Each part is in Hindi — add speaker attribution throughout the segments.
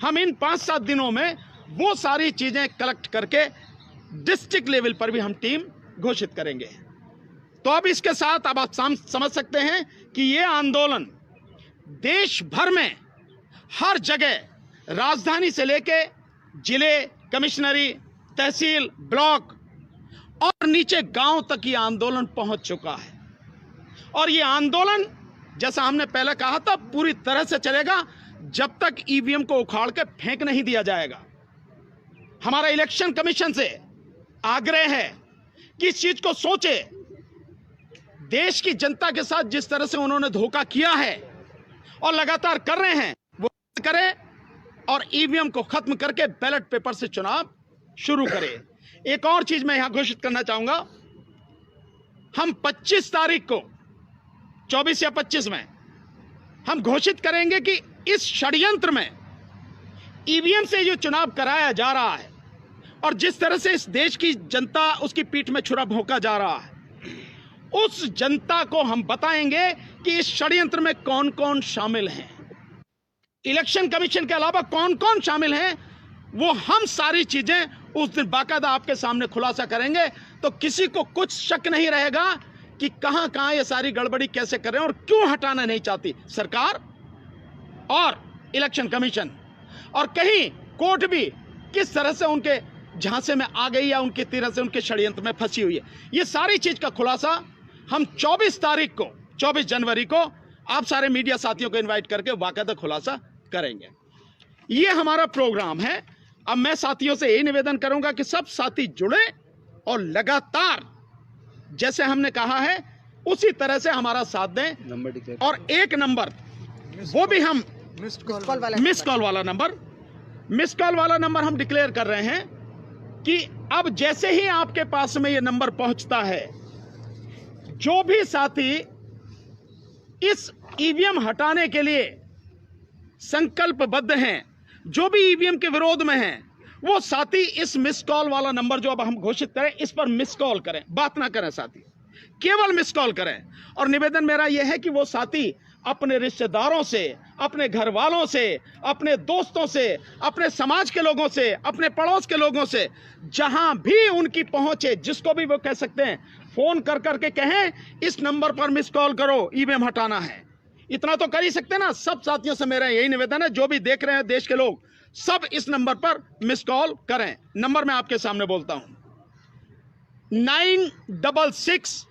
Speaker 1: हम इन 5-7 दिनों में वो सारी चीजें कलेक्ट करके डिस्ट्रिक्ट लेवल पर भी हम टीम घोषित करेंगे। तो अब इसके साथ अब आप समझ सकते हैं कि ये आंदोलन देश भर में हर जगह, राजधानी से लेके जिले, कमिश्नरी, तहसील, ब्लॉक और नीचे गांव तक ये आंदोलन पहुंच चुका है। और ये आंदोलन, जैसा हमने पहले कहा था, पूरी तरह से चलेगा जब तक ईवीएम को उखाड़ के फेंक नहीं दिया जाएगा। हमारा इलेक्शन कमीशन से आग्रह है कि इस चीज को सोचे। देश की जनता के साथ जिस तरह से उन्होंने धोखा किया है और लगातार कर रहे हैं, वो करें और ईवीएम को खत्म करके बैलेट पेपर से चुनाव शुरू करें। एक और चीज मैं यहां घोषित करना चाहूंगा, हम 25 तारीख को, 24 या 25 में हम घोषित करेंगे कि इस षड्यंत्र में ईवीएम से जो चुनाव कराया जा रहा है और जिस तरह से इस देश की जनता उसकी पीठ में छुरा भोंका जा रहा है, उस जनता को हम बताएंगे कि इस षड्यंत्र में कौन कौन शामिल हैं, इलेक्शन कमीशन के अलावा कौन कौन शामिल हैं, वो हम सारी चीजें उस दिन बाकायदा आपके सामने खुलासा करेंगे। तो किसी को कुछ शक नहीं रहेगा कि कहां कहां ये सारी गड़बड़ी कैसे कर रहे हैं और क्यों हटाना नहीं चाहती सरकार और इलेक्शन कमीशन, और कहीं कोर्ट भी किस तरह से उनके झांसे में आ गई या उनकी तरह से उनके षड्यंत्र में फंसी हुई है। ये सारी चीज का खुलासा हम 24 तारीख को, 24 जनवरी को आप सारे मीडिया साथियों को इनवाइट करके बाकायदा खुलासा करेंगे। ये हमारा प्रोग्राम है। अब मैं साथियों से यही निवेदन करूंगा कि सब साथी जुड़े और लगातार जैसे हमने कहा है उसी तरह से हमारा साथ दें। और एक नंबर, वो भी हम मिस कॉल वाला नंबर हम डिक्लेयर कर रहे हैं कि अब जैसे ही आपके पास में ये नंबर पहुंचता है, जो भी साथी इस ईवीएम हटाने के लिए संकल्पबद्ध हैं, जो भी ईवीएम के विरोध में हैं, वो साथी इस मिस कॉल वाला नंबर जो अब हम घोषित करें, इस पर मिस कॉल करें, बात ना करें साथी, केवल मिस कॉल करें। और निवेदन मेरा यह है कि वो साथी अपने रिश्तेदारों से, अपने घर वालों से, अपने दोस्तों से, अपने समाज के लोगों से, अपने पड़ोस के लोगों से, जहां भी उनकी पहुंचे, जिसको भी वो कह सकते हैं, फोन कर करके कहें इस नंबर पर मिस कॉल करो, ईवीएम हटाना है। इतना तो कर ही सकते ना। सब साथियों से मेरा यही निवेदन है, जो भी देख रहे हैं देश के लोग, सब इस नंबर पर मिस कॉल करें। नंबर मैं आपके सामने बोलता हूं, 966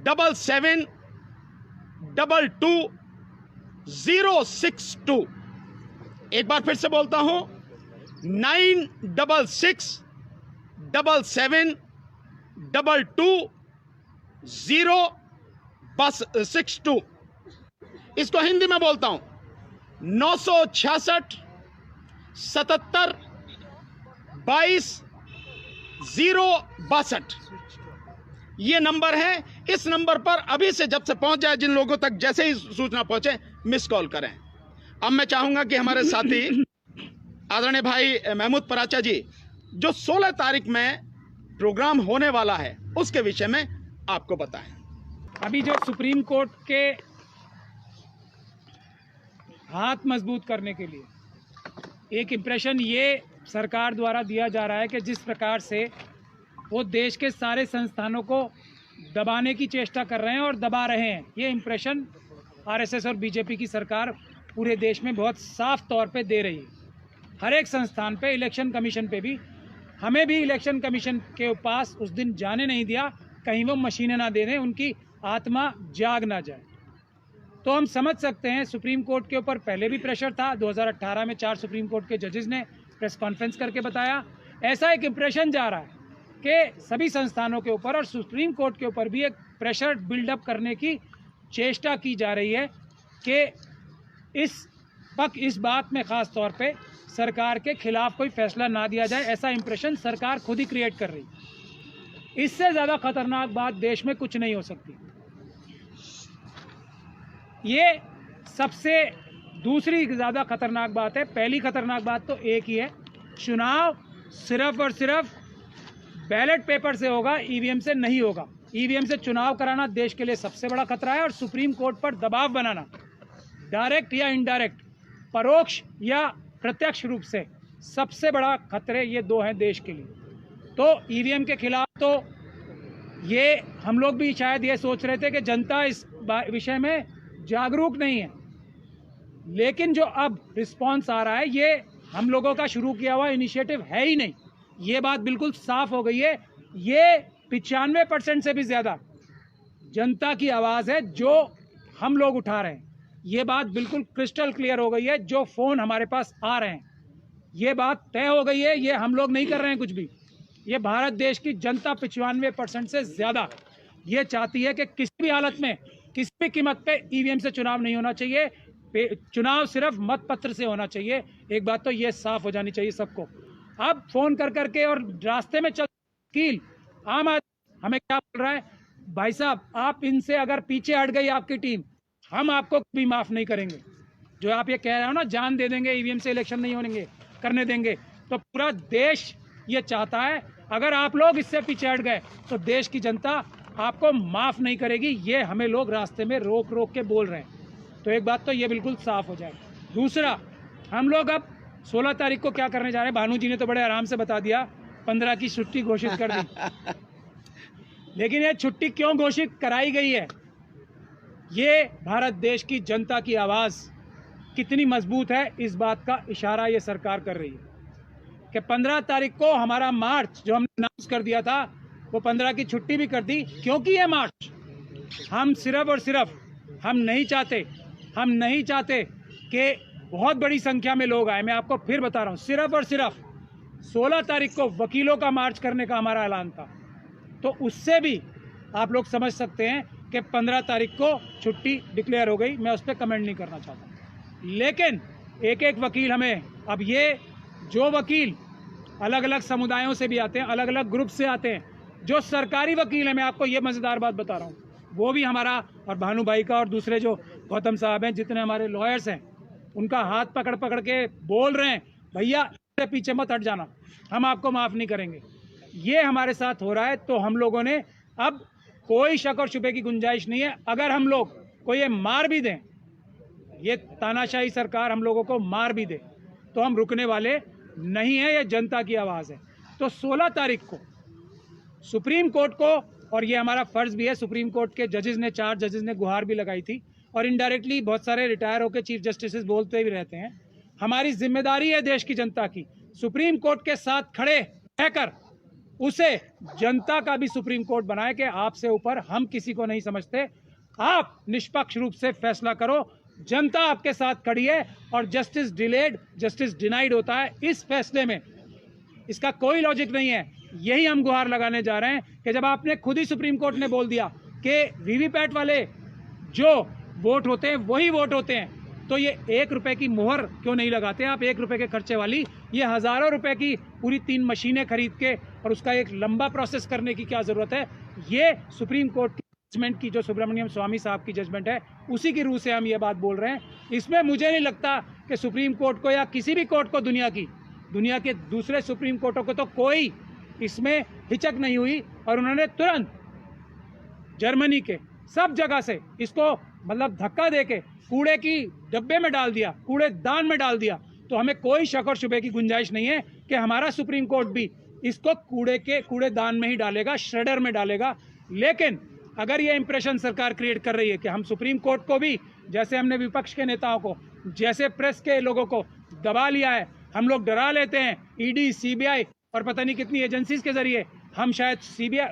Speaker 1: 77 22 062। एक बार फिर से बोलता हूं, 966 77 22 062। इसको हिंदी में बोलता हूं, 966 77 22 062। ये नंबर है। इस नंबर पर अभी से जब से पहुंच जाए, जिन लोगों तक जैसे ही सूचना पहुंचे, मिस कॉल करें। अब मैं चाहूंगा कि हमारे साथी आदरणीय भाई महमूद पराचा जी, जो 16 तारीख में प्रोग्राम होने वाला है, उसके विषय में आपको बताएं।
Speaker 2: अभी जो सुप्रीम कोर्ट के हाथ मजबूत करने के लिए एक इम्प्रेशन ये सरकार द्वारा दिया जा रहा है कि जिस प्रकार से वो देश के सारे संस्थानों को दबाने की चेष्टा कर रहे हैं और दबा रहे हैं, ये इम्प्रेशन आरएसएस और बीजेपी की सरकार पूरे देश में बहुत साफ तौर पे दे रही है। हर एक संस्थान पे, इलेक्शन कमीशन पे भी, हमें भी इलेक्शन कमीशन के पास उस दिन जाने नहीं दिया, कहीं वो मशीनें ना दे दें, उनकी आत्मा जाग ना जाए। तो हम समझ सकते हैं सुप्रीम कोर्ट के ऊपर पहले भी प्रेशर था। 2018 में 4 सुप्रीम कोर्ट के जजेस ने प्रेस कॉन्फ्रेंस करके बताया। ऐसा एक इम्प्रेशन जा रहा है कि सभी संस्थानों के ऊपर और सुप्रीम कोर्ट के ऊपर भी एक प्रेशर बिल्डअप करने की चेष्टा की जा रही है कि इस बात में ख़ास तौर पे सरकार के खिलाफ कोई फैसला ना दिया जाए। ऐसा इम्प्रेशन सरकार खुद ही क्रिएट कर रही है। इससे ज़्यादा खतरनाक बात देश में कुछ नहीं हो सकती। ये सबसे दूसरी ज़्यादा खतरनाक बात है। पहली खतरनाक बात तो एक ही है, चुनाव सिर्फ और सिर्फ बैलेट पेपर से होगा, ईवीएम से नहीं होगा। ईवीएम से चुनाव कराना देश के लिए सबसे बड़ा खतरा है और सुप्रीम कोर्ट पर दबाव बनाना, डायरेक्ट या इनडायरेक्ट, परोक्ष या प्रत्यक्ष रूप से सबसे बड़ा खतरे ये दो हैं देश के लिए। तो ईवीएम के खिलाफ तो ये हम लोग भी शायद ये सोच रहे थे कि जनता इस विषय में जागरूक नहीं है, लेकिन जो अब रिस्पांस आ रहा है ये हम लोगों का शुरू किया हुआ इनिशिएटिव है ही नहीं। ये बात बिल्कुल साफ हो गई है। ये 95% से भी ज़्यादा जनता की आवाज़ है जो हम लोग उठा रहे हैं। ये बात बिल्कुल क्रिस्टल क्लियर हो गई है। जो फ़ोन हमारे पास आ रहे हैं, ये बात तय हो गई है। ये हम लोग नहीं कर रहे हैं कुछ भी। ये भारत देश की जनता 95% से ज़्यादा ये चाहती है कि किसी भी हालत में, किसी भी कीमत पे ईवीएम से चुनाव नहीं होना चाहिए। चुनाव सिर्फ मत पत्र से होना चाहिए। एक बात तो ये साफ हो जानी चाहिए सबको। अब फ़ोन कर करके और रास्ते में चल वकील आम आदमी हमें क्या बोल रहा है, भाई साहब आप इनसे अगर पीछे हट गई आपकी टीम, हम आपको भी माफ़ नहीं करेंगे। जो आप ये कह रहे हो ना, जान दे देंगे, ईवीएम से इलेक्शन नहीं होने करने देंगे, तो पूरा देश ये चाहता है अगर आप लोग इससे पीछे हट गए तो देश की जनता आपको माफ़ नहीं करेगी। ये हमें लोग रास्ते में रोक रोक के बोल रहे हैं। तो एक बात तो ये बिल्कुल साफ हो जाए। दूसरा, हम लोग अब 16 तारीख को क्या करने जा रहे हैं, भानु जी ने तो बड़े आराम से बता दिया, 15 की छुट्टी घोषित कर दी। लेकिन ये छुट्टी क्यों घोषित कराई गई है, ये भारत देश की जनता की आवाज़ कितनी मजबूत है इस बात का इशारा ये सरकार कर रही है कि 15 तारीख को हमारा मार्च जो हमने अनाउंस कर दिया था वो 15 की छुट्टी भी कर दी। क्योंकि ये मार्च हम सिर्फ और सिर्फ हम नहीं चाहते कि बहुत बड़ी संख्या में लोग आए। मैं आपको फिर बता रहा हूँ, सिर्फ और सिर्फ 16 तारीख को वकीलों का मार्च करने का हमारा ऐलान था। तो उससे भी आप लोग समझ सकते हैं कि 15 तारीख को छुट्टी डिक्लेयर हो गई। मैं उस पर कमेंट नहीं करना चाहता, लेकिन एक एक वकील हमें, अब ये जो वकील अलग अलग समुदायों से भी आते हैं, अलग अलग ग्रुप से आते हैं, जो सरकारी वकील हैं, मैं आपको ये मज़ेदार बात बता रहा हूँ, वो भी हमारा और भानु भाई का और दूसरे जो गौतम साहब हैं, जितने हमारे लॉयर्स हैं, उनका हाथ पकड़ पकड़ के बोल रहे हैं, भैया पीछे मत हट जाना, हम आपको माफ़ नहीं करेंगे। ये हमारे साथ हो रहा है। तो हम लोगों ने अब कोई शक और शुबे की गुंजाइश नहीं है। अगर हम लोग को ये मार भी दें, ये तानाशाही सरकार हम लोगों को मार भी दे, तो हम रुकने वाले नहीं है। ये जनता की आवाज़ है। तो 16 तारीख को सुप्रीम कोर्ट को, और ये हमारा फ़र्ज़ भी है, सुप्रीम कोर्ट के जजेस ने, 4 जजेस ने गुहार भी लगाई थी, और इनडायरेक्टली बहुत सारे रिटायर होकर चीफ जस्टिस बोलते भी रहते हैं। हमारी जिम्मेदारी है देश की जनता की, सुप्रीम कोर्ट के साथ खड़े रहकर उसे जनता का भी सुप्रीम कोर्ट बनाए कि आपसे ऊपर हम किसी को नहीं समझते, आप निष्पक्ष रूप से फैसला करो, जनता आपके साथ खड़ी है, और जस्टिस डिलेड जस्टिस डिनाइड होता है इस फैसले में। इसका कोई लॉजिक नहीं है। यही हम गुहार लगाने जा रहे हैं कि जब आपने खुद ही सुप्रीम कोर्ट ने बोल दिया कि वीवीपैट वाले जो वोट होते हैं वही वोट होते हैं, तो ये 1 रुपए की मोहर क्यों नहीं लगाते आप? 1 रुपए के खर्चे वाली ये हज़ारों रुपए की पूरी 3 मशीनें खरीद के और उसका एक लंबा प्रोसेस करने की क्या ज़रूरत है? ये सुप्रीम कोर्ट की जजमेंट की, जो सुब्रमण्यम स्वामी साहब की जजमेंट है, उसी की रूह से हम ये बात बोल रहे हैं। इसमें मुझे नहीं लगता कि सुप्रीम कोर्ट को या किसी भी कोर्ट को, दुनिया के दूसरे सुप्रीम कोर्टों को तो कोई इसमें हिचक नहीं हुई, और उन्होंने तुरंत जर्मनी के सब जगह से इसको मतलब धक्का देके कूड़े की डब्बे में डाल दिया, कूड़ेदान में डाल दिया। तो हमें कोई शक और शुबे की गुंजाइश नहीं है कि हमारा सुप्रीम कोर्ट भी इसको कूड़ेदान में ही डालेगा, श्रेडर में डालेगा। लेकिन अगर ये इंप्रेशन सरकार क्रिएट कर रही है कि हम सुप्रीम कोर्ट को भी, जैसे हमने विपक्ष के नेताओं को, जैसे प्रेस के लोगों को दबा लिया है, हम लोग डरा लेते हैं ईडी, सीबीआई और पता नहीं कितनी एजेंसीज के जरिए, हम शायद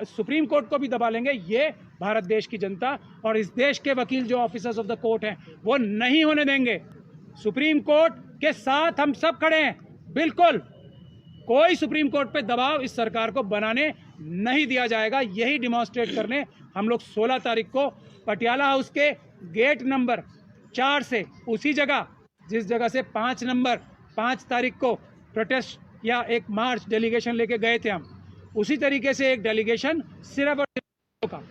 Speaker 2: सुप्रीम कोर्ट को भी दबा लेंगे। ये भारत देश की जनता और इस देश के वकील जो ऑफिसर्स ऑफ द कोर्ट हैं वो नहीं होने देंगे। सुप्रीम कोर्ट के साथ हम सब खड़े हैं, बिल्कुल कोई सुप्रीम कोर्ट पे दबाव इस सरकार को बनाने नहीं दिया जाएगा। यही डिमॉन्स्ट्रेट करने हम लोग 16 तारीख को पटियाला हाउस के गेट नंबर 4 से, उसी जगह जिस जगह से 5 तारीख को प्रोटेस्ट या एक मार्च डेलीगेशन लेके गए थे, हम उसी तरीके से एक डेलीगेशन सिर्फ और सिर्फ का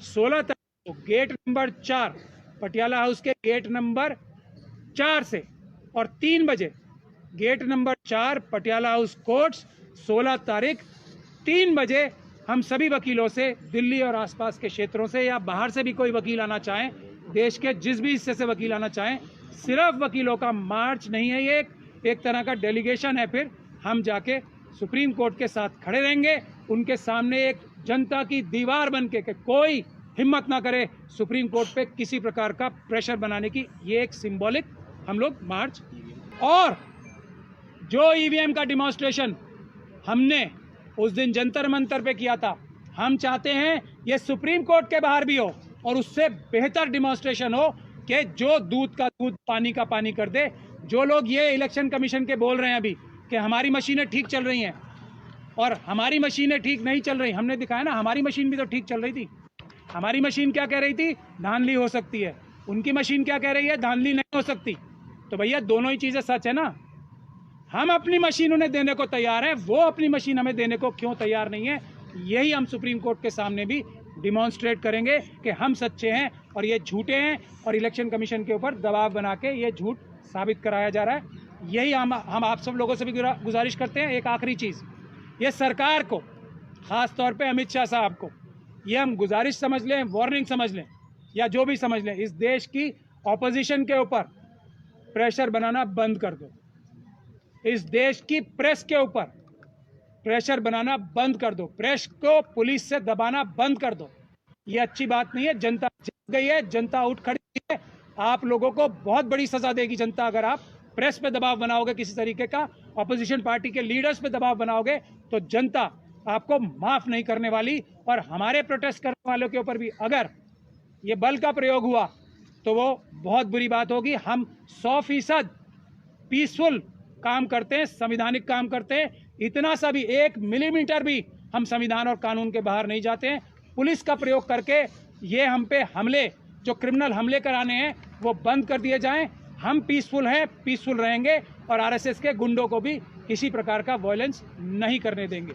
Speaker 2: 16 तारीख को गेट नंबर 4, पटियाला हाउस के गेट नंबर 4 से, और 3 बजे gate number 4 Patiala House Courts, 16 तारीख 3 बजे हम सभी वकीलों से, दिल्ली और आसपास के क्षेत्रों से या बाहर से भी कोई वकील आना चाहें, देश के जिस भी हिस्से से वकील आना चाहें, सिर्फ वकीलों का मार्च नहीं है, ये एक तरह का डेलीगेशन है। फिर हम जाके सुप्रीम कोर्ट के साथ खड़े रहेंगे, उनके सामने एक जनता की दीवार बन के, कोई हिम्मत ना करे सुप्रीम कोर्ट पे किसी प्रकार का प्रेशर बनाने की। ये एक सिंबॉलिक हम लोग मार्च। और जो ईवीएम का डिमॉन्स्ट्रेशन हमने उस दिन जंतर मंतर पे किया था, हम चाहते हैं ये सुप्रीम कोर्ट के बाहर भी हो और उससे बेहतर डिमॉन्स्ट्रेशन हो कि जो दूध का दूध पानी का पानी कर दे। जो लोग ये इलेक्शन कमीशन के बोल रहे हैं अभी कि हमारी मशीनें ठीक चल रही हैं और हमारी मशीनें ठीक नहीं चल रही, हमने दिखाया ना हमारी मशीन भी तो ठीक चल रही थी। हमारी मशीन क्या कह रही थी? धांधली हो सकती है। उनकी मशीन क्या कह रही है? धांधली नहीं हो सकती। तो भैया दोनों ही चीज़ें सच है ना। हम अपनी मशीन उन्हें देने को तैयार हैं, वो अपनी मशीन हमें देने को क्यों तैयार नहीं है? यही हम सुप्रीम कोर्ट के सामने भी डिमॉन्स्ट्रेट करेंगे कि हम सच्चे हैं और ये झूठे हैं, और इलेक्शन कमीशन के ऊपर दबाव बना के ये झूठ साबित कराया जा रहा है। यही हम आप सब लोगों से भी गुजारिश करते हैं। एक आखिरी चीज़, ये सरकार को, ख़ास तौर पे अमित शाह साहब को, ये हम गुजारिश समझ लें, वार्निंग समझ लें, या जो भी समझ लें, इस देश की ऑपोजिशन के ऊपर प्रेशर बनाना बंद कर दो। इस देश की प्रेस के ऊपर प्रेशर बनाना बंद कर दो। प्रेस को पुलिस से दबाना बंद कर दो। ये अच्छी बात नहीं है। जनता जग गई है, जनता उठ खड़ी है। आप लोगों को बहुत बड़ी सजा देगी जनता अगर आप प्रेस पे दबाव बनाओगे, किसी तरीके का ऑपोजिशन पार्टी के लीडर्स पे दबाव बनाओगे तो जनता आपको माफ नहीं करने वाली। और हमारे प्रोटेस्ट करने वालों के ऊपर भी अगर ये बल का प्रयोग हुआ तो वो बहुत बुरी बात होगी। हम 100% पीसफुल काम करते हैं, संविधानिक काम करते हैं। इतना सा भी 1 मिलीमीटर भी हम संविधान और कानून के बाहर नहीं जाते हैं। पुलिस का प्रयोग करके ये हम पे हमले, जो क्रिमिनल हमले कराने हैं, वो बंद कर दिए जाएं। हम पीसफुल हैं, पीसफुल रहेंगे और आरएसएस के गुंडों को भी किसी प्रकार का वायलेंस नहीं करने देंगे।